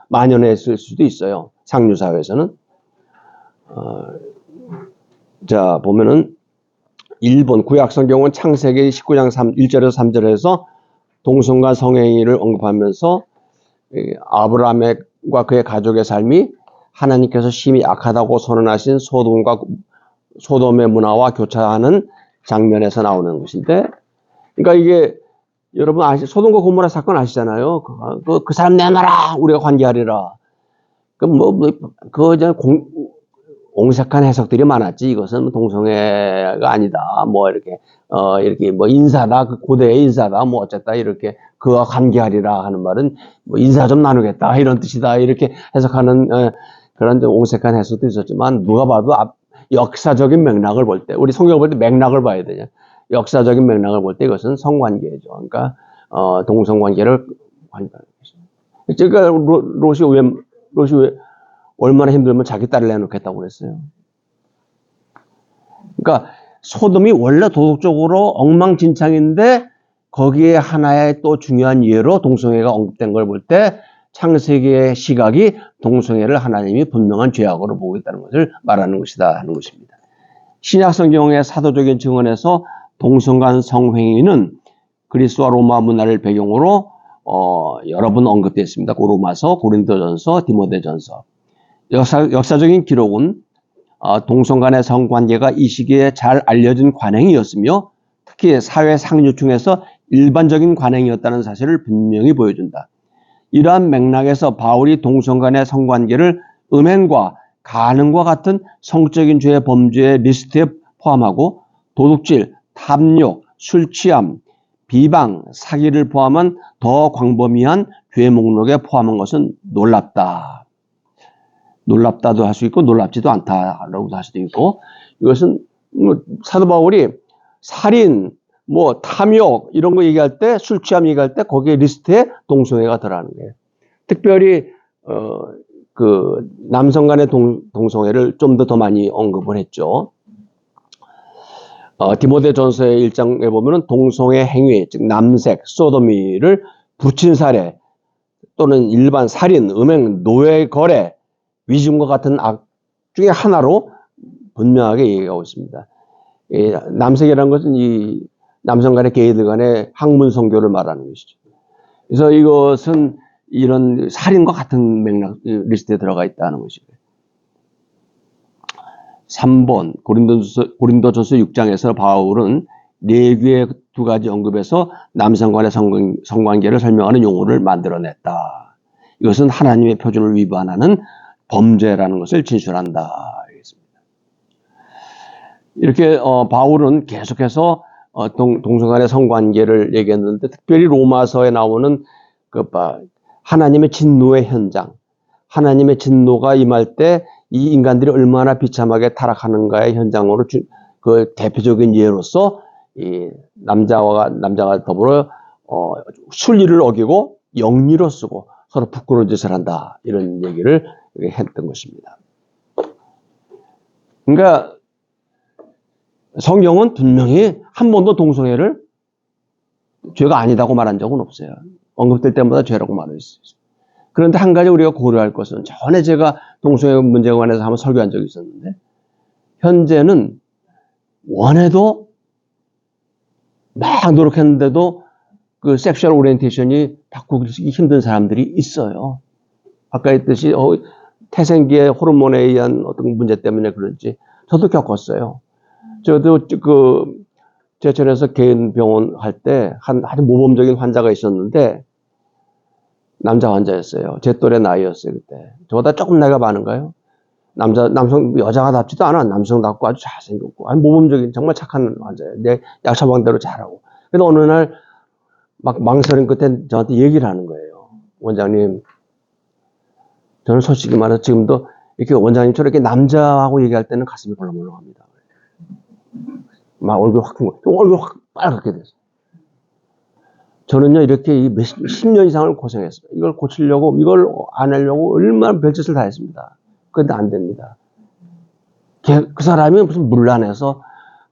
만연했을 수도 있어요. 상류 사회에서는. 자, 보면은 1번 구약 성경은 창세기 19장 1절에서 3절에서 동성간 성행위를 언급하면서 아브라함과 그의 가족의 삶이 하나님께서 심히 악하다고 선언하신 소돔의 문화와 교차하는 장면에서 나오는 것인데, 그러니까 이게 여러분 소돔과 고모라 사건 아시잖아요. 그 사람 내놔라, 우리가 관계하리라. 옹색한 해석들이 많았지. 이것은 동성애가 아니다. 뭐 이렇게 뭐 인사다, 그 고대의 인사다, 뭐 어쨌다 이렇게 그와 관계하리라 하는 말은 뭐 인사 좀 나누겠다 이런 뜻이다 이렇게 해석하는 그런 좀 옹색한 해석도 있었지만 누가 봐도 역사적인 맥락을 볼 때, 우리 성경을 볼 때 맥락을 봐야 되냐. 역사적인 맥락을 볼 때 이것은 성관계죠. 그러니까 동성관계를 관계하는 것이죠. 그러니까 롯이 왜 얼마나 힘들면 자기 딸을 내놓겠다고 그랬어요. 그러니까 소돔이 원래 도덕적으로 엉망진창인데 거기에 하나의 또 중요한 예로 동성애가 언급된 걸 볼 때 창세기의 시각이 동성애를 하나님이 분명한 죄악으로 보고 있다는 것을 말하는 것이다 하는 것입니다. 신약 성경의 사도적인 증언에서 동성 간 성행위는 그리스와 로마 문화를 배경으로 여러 번 언급되어 있습니다. 로마서, 고린도전서, 디모데전서. 역사적인 기록은 동성 간의 성관계가 이 시기에 잘 알려진 관행이었으며 특히 사회 상류층에서 일반적인 관행이었다는 사실을 분명히 보여준다. 이러한 맥락에서 바울이 동성 간의 성관계를 음행과 간음과 같은 성적인 죄의 범죄의 리스트에 포함하고 도둑질, 탐욕, 술취함, 비방, 사기를 포함한 더 광범위한 죄 목록에 포함한 것은 놀랍다. 놀랍다도 할 수 있고 놀랍지도 않다라고도 할 수도 있고, 이것은 사도 바울이 살인, 탐욕 이런 거 얘기할 때, 술 취함 얘기할 때 거기에 리스트에 동성애가 들어가는 거예요. 특별히 그 남성 간의 동성애를 좀 더 많이 언급을 했죠. 디모데전서의 1장에 보면은 동성애 행위, 즉 남색, 소도미를 붙인 사례 또는 일반 살인, 음행, 노예 거래, 위증과 같은 악 중에 하나로 분명하게 얘기하고 있습니다. 남색이라는 것은 이 남성 간의 게이들 간의 학문 성교를 말하는 것이죠. 그래서 이것은 이런 살인과 같은 맥락 리스트에 들어가 있다는 것이고요. 3번 고린도전서 6장에서 바울은 레위의 두 가지 언급에서 남성 간의 성관계를 설명하는 용어를 만들어냈다. 이것은 하나님의 표준을 위반하는 범죄라는 것을 진술한다. 이렇게 바울은 계속해서 동성 간의 성관계를 얘기했는데, 특별히 로마서에 나오는 하나님의 진노의 현장, 하나님의 진노가 임할 때 이 인간들이 얼마나 비참하게 타락하는가의 현장으로 그 대표적인 예로서 이 남자가 더불어 순리를 어기고 영리로 쓰고 서로 부끄러운 짓을 한다, 이런 얘기를 했던 것입니다. 그러니까 성경은 분명히 한 번도 동성애를 죄가 아니다고 말한 적은 없어요. 언급될 때마다 죄라고 말했어요. 그런데 한 가지 우리가 고려할 것은, 전에 제가 동성애 문제에 관해서 한번 설교한 적이 있었는데, 현재는 원해도 막 노력했는데도 그 섹슈얼 오리엔테이션이 바꾸기 힘든 사람들이 있어요. 아까 했듯이 태생기의 호르몬에 의한 어떤 문제 때문에 그런지 저도 겪었어요. 저도 제천에서 개인 병원 할 때 아주 모범적인 환자가 있었는데, 남자 환자였어요. 제 또래 나이였어요, 그때. 저보다 조금 나이가 많은가요? 여자가 낫지도 않아. 남성답고 아주 잘생겼고, 아주 모범적인, 정말 착한 환자예요. 내 약 처방대로 잘하고. 그래서 어느 날, 막 망설임 끝에 저한테 얘기를 하는 거예요. 원장님, 저는 솔직히 말해서 지금도 이렇게 원장님처럼 이렇게 남자하고 얘기할 때는 가슴이 벌렁벌렁합니다. 막 얼굴 확 큰 거, 얼굴 확 빨갛게 됐어요. 저는요, 이렇게 10년 이상을 고생했어요. 이걸 고치려고, 이걸 안 하려고 얼마나 별짓을 다 했습니다. 그런데 안 됩니다. 그 사람이 무슨 문란해서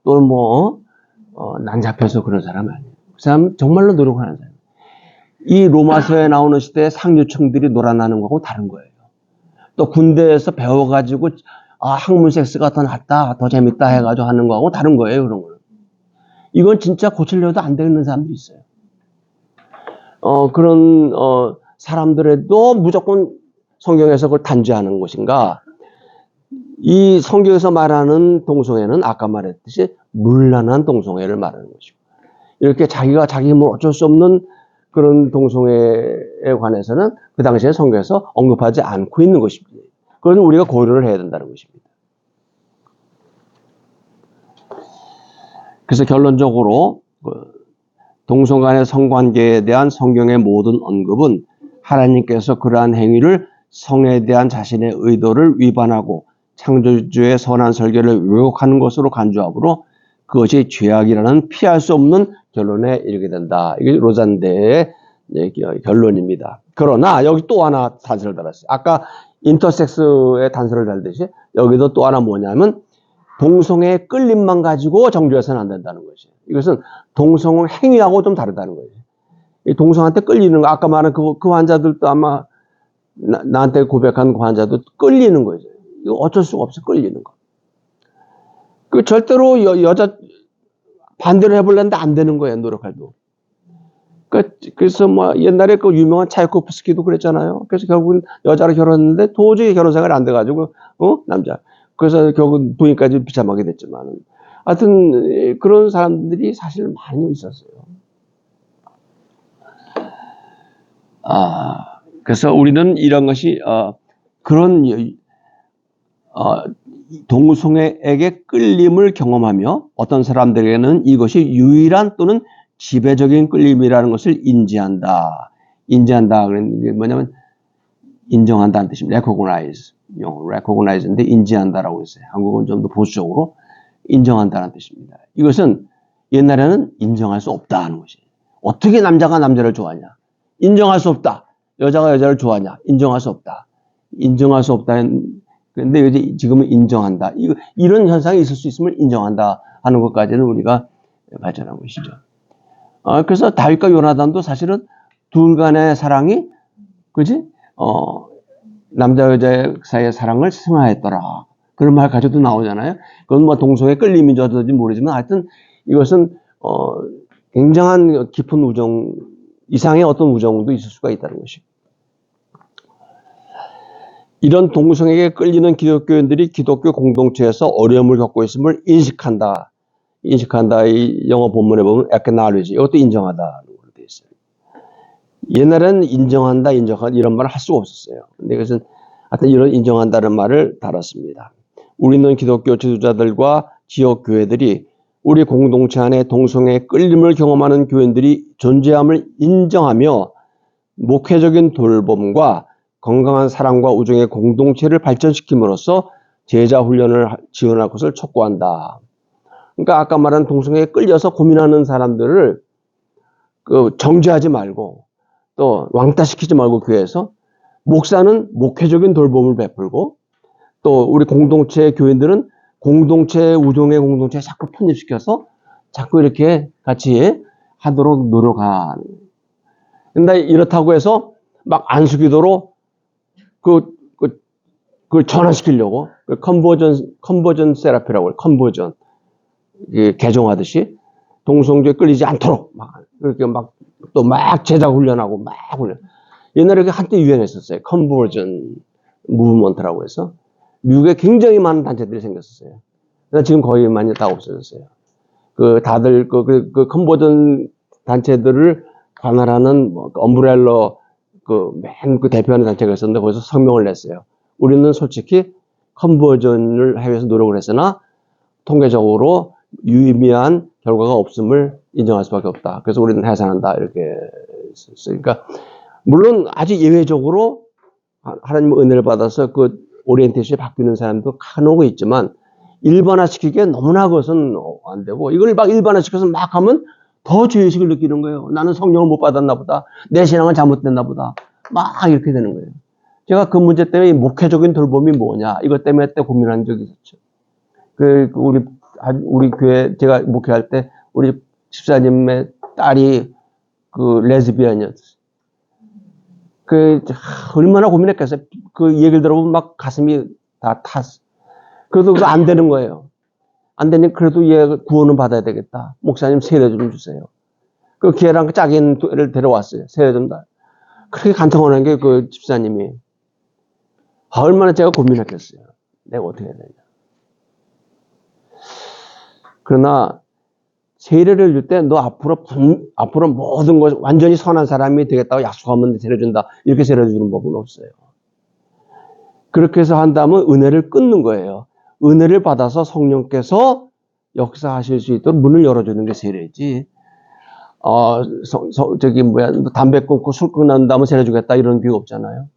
또는 난잡해서 그런 사람 아니에요. 그 사람은 정말로 노력을 하는 사람이에요. 이 로마서에 나오는 시대의 상류층들이 놀아나는 거하고 다른 거예요. 또 군대에서 배워가지고, 학문 섹스가 더 낫다, 더 재밌다 해가지고 하는 거하고 다른 거예요, 그런 거는. 이건 진짜 고치려도 안 되는 사람들이 있어요. 그런 사람들에도 무조건 성경에서 그걸 단죄하는 것인가? 이 성경에서 말하는 동성애는 아까 말했듯이 문란한 동성애를 말하는 것이고, 이렇게 자기가 자기 힘으로 어쩔 수 없는 그런 동성애에 관해서는 그 당시에 성경에서 언급하지 않고 있는 것입니다. 그건 우리가 고려를 해야 된다는 것입니다. 그래서 결론적으로 동성 간의 성관계에 대한 성경의 모든 언급은 하나님께서 그러한 행위를 성에 대한 자신의 의도를 위반하고 창조주의 선한 설계를 왜곡하는 것으로 간주하므로 그것이 죄악이라는 피할 수 없는 결론에 이르게 된다. 이게 로잔대의 결론입니다. 그러나 여기 또 하나 단서를 달았어요. 아까 인터섹스의 단서를 달듯이 여기도 또 하나 뭐냐면 동성애의 끌림만 가지고 정죄해서는 안 된다는 거지. 이것은 동성 행위하고 좀 다르다는 거지. 이 동성한테 끌리는 거, 아까 말한 그 환자들도 아마 나한테 고백한 그 환자도 끌리는 거죠. 이거 어쩔 수가 없어, 끌리는 거. 그 절대로 여자 반대로 해보려는데 안 되는 거예요, 노력해도. 그래서 뭐 옛날에 그 유명한 차이코프스키도 그랬잖아요. 그래서 결국은 여자랑 결혼했는데 도저히 결혼 생활이 안 돼가지고 남자. 그래서 결국 부인까지 비참하게 됐지만, 하여튼 그런 사람들이 사실 많이 있었어요. 그래서 우리는 이런 것이 그런 동성애에게 끌림을 경험하며 어떤 사람들에게는 이것이 유일한 또는 지배적인 끌림이라는 것을 인지한다. 인지한다. 그런 게 뭐냐면 인정한다는 뜻입니다. recognize. recognize인데 인지한다라고 했어요. 한국은 좀 더 보수적으로 인정한다는 뜻입니다. 이것은 옛날에는 인정할 수 없다는 것이에요. 어떻게 남자가 남자를 좋아하냐? 인정할 수 없다. 여자가 여자를 좋아하냐? 인정할 수 없다. 인정할 수 없다. 그런데 이제 지금은 인정한다. 이런 현상이 있을 수 있음을 인정한다 하는 것까지는 우리가 발전한 것이죠. 그래서 다윗과 요나단도 사실은 둘 간의 사랑이, 그지? 남자 여자 사이의 사랑을 승하했더라. 그런 말 가지고도 나오잖아요. 그건 뭐 동성애 끌림인지 어떤지 모르지만 하여튼 이것은 굉장한 깊은 우정 이상의 어떤 우정도 있을 수가 있다는 것이죠. 이런 동성애에 끌리는 기독교인들이 기독교 공동체에서 어려움을 겪고 있음을 인식한다. 이 영어 본문에 보면 acknowledge. 이것도 인정하다는 걸로 되어 있어요. 옛날에는 인정한다 이런 말을 할 수가 없었어요. 근데 이것은 하여튼 이런 인정한다는 말을 달았습니다. 우리는 기독교 지도자들과 지역 교회들이 우리 공동체 안에 동성애의 끌림을 경험하는 교인들이 존재함을 인정하며 목회적인 돌봄과 건강한 사랑과 우정의 공동체를 발전시킴으로써 제자 훈련을 지원할 것을 촉구한다. 그러니까 아까 말한 동성애에 끌려서 고민하는 사람들을 정죄하지 말고 또 왕따시키지 말고 교회에서 목사는 목회적인 돌봄을 베풀고 또 우리 공동체 교인들은 공동체 우정의 공동체에 자꾸 편입시켜서 자꾸 이렇게 같이 하도록 노력하는. 근데 이렇다고 해서 막 안수기도로 그걸 전환시키려고 컨버전 세라피라고 해요. 컨버전 개종하듯이 동성애에 끌리지 않도록 막 그렇게 또 막 제자 훈련하고 막 훈련. 옛날에 한때 유행했었어요. 컨버전 무브먼트라고 해서 미국에 굉장히 많은 단체들이 생겼었어요. 그래서 지금 거의 많이 다 없어졌어요. 다들 컨버전 단체들을 관할하는 엄브렐러 맨 대표하는 단체가 있었는데 거기서 성명을 냈어요. 우리는 솔직히 컨버전을 하기 위해서 노력을 했으나 통계적으로 유의미한 결과가 없음을 인정할 수밖에 없다. 그래서 우리는 해산한다. 이렇게 했어요. 그러니까 물론 아주 예외적으로 하나님 은혜를 받아서 오리엔테이션이 바뀌는 사람도 간혹 있지만 일반화시키기에 너무나 그것은 안 되고 이걸 막 일반화시켜서 막 하면 더 죄의식을 느끼는 거예요. 나는 성령을 못 받았나 보다. 내 신앙은 잘못됐나 보다. 막 이렇게 되는 거예요. 제가 그 문제 때문에 목회적인 돌봄이 뭐냐 이것 때문에 때 고민한 적이 있었죠. 우리 교회 제가 목회할 때 우리 집사님의 딸이 레즈비언이었어요. 얼마나 고민했겠어요. 그 얘기를 들어보면 막 가슴이 다 탔어. 그래도 그거 안 되는 거예요. 안 되니 그래도 얘 구원은 받아야 되겠다. 목사님 세례 좀 주세요. 걔랑 짝인을 데려왔어요. 세례 좀 다. 그렇게 간청하는 게 집사님이. 얼마나 제가 고민했겠어요. 내가 어떻게 해야 되냐. 그러나 세례를 줄 때 너 앞으로 모든 것 완전히 선한 사람이 되겠다고 약속하면 세례 준다. 이렇게 세례 주는 법은 없어요. 그렇게 해서 한다면 은혜를 끊는 거예요. 은혜를 받아서 성령께서 역사하실 수 있도록 문을 열어주는 게 세례지. 담배 끊고 술 끊는 다음에 세례 주겠다 이런 교육 없잖아요.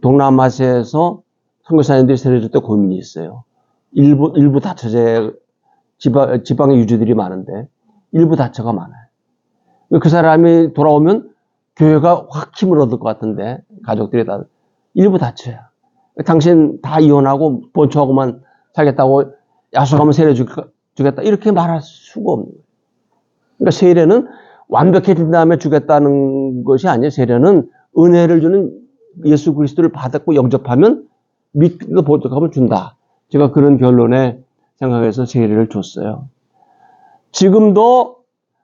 동남아시아에서 선교사님들이 세례 줄 때 고민이 있어요. 일부 다처제 지방의 유지들이 많은데 일부 다처가 많아요. 그 사람이 돌아오면 교회가 확 힘을 얻을 것 같은데 가족들이 다 일부 다처야. 당신 다 이혼하고 본초하고만 살겠다고 약속하면 세례 주겠다. 이렇게 말할 수가 없는 거예요. 그러니까 세례는 완벽해진 다음에 주겠다는 것이 아니에요. 세례는 은혜를 주는 예수 그리스도를 받았고 영접하면 믿고 보증하면 준다. 제가 그런 결론에 생각해서 세례를 줬어요. 지금도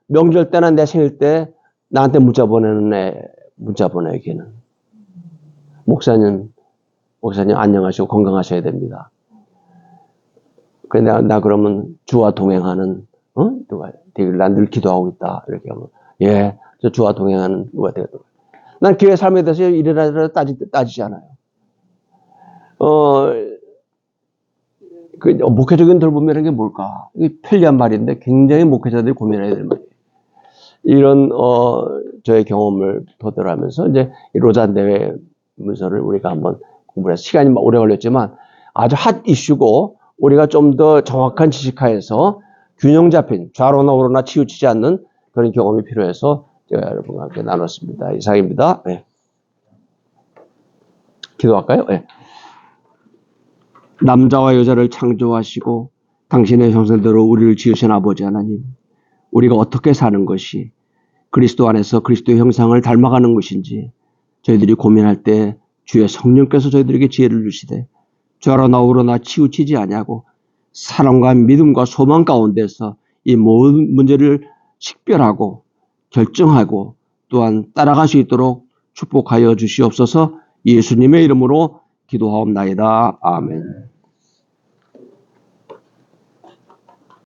명절 때나 내 생일 때 나한테 문자 보내요, 걔는. 목사님 안녕하시고 건강하셔야 됩니다. 그래, 나 그러면 주와 동행하는, 누가 되길 난 늘 기도하고 있다. 이렇게 하면, 예, 저 주와 동행하는 누가 되겠다. 난 교회 삶에 대해서 이래라 따지지 않아요. 목회적인 돌봄이라는 게 뭘까? 이게 편리한 말인데 굉장히 목회자들이 고민해야 될 말이에요. 이런, 저의 경험을 토대로 하면서 이제 이 로잔 대회 문서를 우리가 한번 공부를 해서 시간이 오래 걸렸지만 아주 핫 이슈고 우리가 좀 더 정확한 지식하에서 균형 잡힌 좌로나 우로나 치우치지 않는 그런 경험이 필요해서 제가 여러분과 함께 나눴습니다. 이상입니다. 네. 기도할까요? 네. 남자와 여자를 창조하시고 당신의 형상대로 우리를 지으신 아버지 하나님, 우리가 어떻게 사는 것이 그리스도 안에서 그리스도의 형상을 닮아가는 것인지 저희들이 고민할 때 주의 성령께서 저희들에게 지혜를 주시되 좌로나 우로나 치우치지 아니하고 사랑과 믿음과 소망 가운데서 이 모든 문제를 식별하고 결정하고 또한 따라갈 수 있도록 축복하여 주시옵소서. 예수님의 이름으로 기도하옵나이다. 아멘.